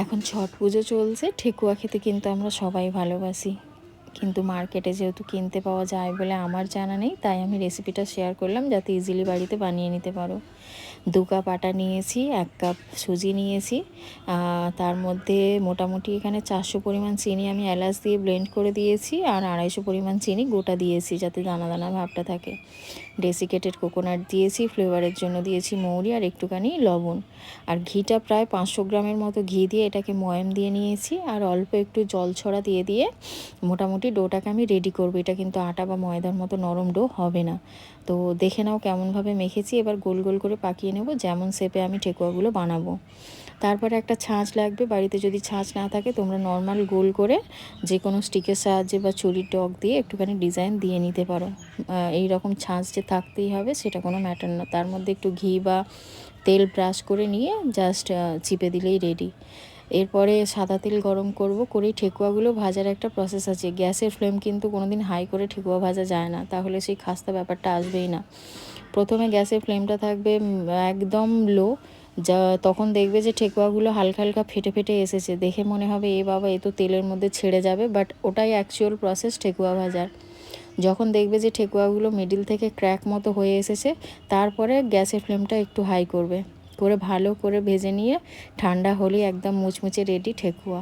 এখন ছট পুজো চলছে, ঠেকুয়া খেতে কিন্তু আমরা সবাই ভালোবাসি, কিন্তু মার্কেটে যেহেতু কিনতে পাওয়া যায় বলে আমার জানা নেই, তাই আমি রেসিপিটা শেয়ার করলাম যাতে ইজিলি বাড়িতে বানিয়ে নিতে পারো। 2 কাপ আটা নিয়েছি, 1 কাপ সুজি নিয়েছি, তার মধ্যে মোটামুটি এখানে 400 পরিমাণ চিনি আমি এলাচ দিয়ে ব্লেন্ড করে দিয়েছি, আর 250 পরিমাণ চিনি গোটা দিয়েছি যাতে দানা দানা ভাবটা থাকে। ডেসিকেটেড কোকোনাট দিয়েছি, ফ্লেভারের জন্য দিয়েছি মৌরি আর একটুখানি লবণ। আর ঘিটা প্রায় 500 গ্রামের মতো ঘি দিয়ে এটাকে ময়াম দিয়ে নিয়েছি, আর অল্প একটু জল ছড়া দিয়ে দিয়ে মোটামুটি ডোটাকে আমি রেডি করবো। এটা কিন্তু আটা বা ময়দার মতো নরম ডো হবে না। তো দেখে নাও কেমনভাবে মেখেছি। এবার গোল গোল করে পাকিয়ে নেব, যেমন শেপে আমি ঠেকুয়াগুলো বানাবো। তারপরে একটা ছাঁচ লাগবে, বাড়িতে যদি ছাঁচ না থাকে তোমরা নর্মাল গোল করে যে কোনো স্টিকের সাহায্যে বা ছুরির ডগ দিয়ে একটুখানি ডিজাইন দিয়ে নিতে পারো। এই রকম ছাঁচ যে থাকতেই হবে সেটা কোনো ম্যাটার না। তার মধ্যে একটু ঘি বা তেল ব্রাশ করে নিয়ে জাস্ট চিপে দিলেই রেডি। এরপরে সাদা তেল গরম করব, করেই ঠেকুয়াগুলো ভাজার একটা প্রসেস আছে। গ্যাসের ফ্লেম কিন্তু কোনো দিন হাই করে ঠেকুয়া ভাজা যায় না, তাহলে সেই খাস্তা ব্যাপারটা আসবেই না। প্রথমে গ্যাসের ফ্লেমটা থাকবে একদম লো, যা তখন দেখবে যে ঠেকুয়াগুলো হালকা হালকা ফেটে ফেটে এসেছে, দেখে মনে হবে এ বাবা এ তো তেলের মধ্যে ছেড়ে যাবে, বাট ওটাই অ্যাকচুয়াল প্রসেস ঠেকুয়া ভাজার। যখন দেখবে যে ঠেকুয়াগুলো মিডিল থেকে ক্র্যাক মতো হয়ে এসেছে, তারপরে গ্যাসের ফ্লেমটা একটু হাই করে ভালো করে ভেজে নিয়ে ঠান্ডা হলেই একদম মুচমুচে রেডি ঠেকুয়া।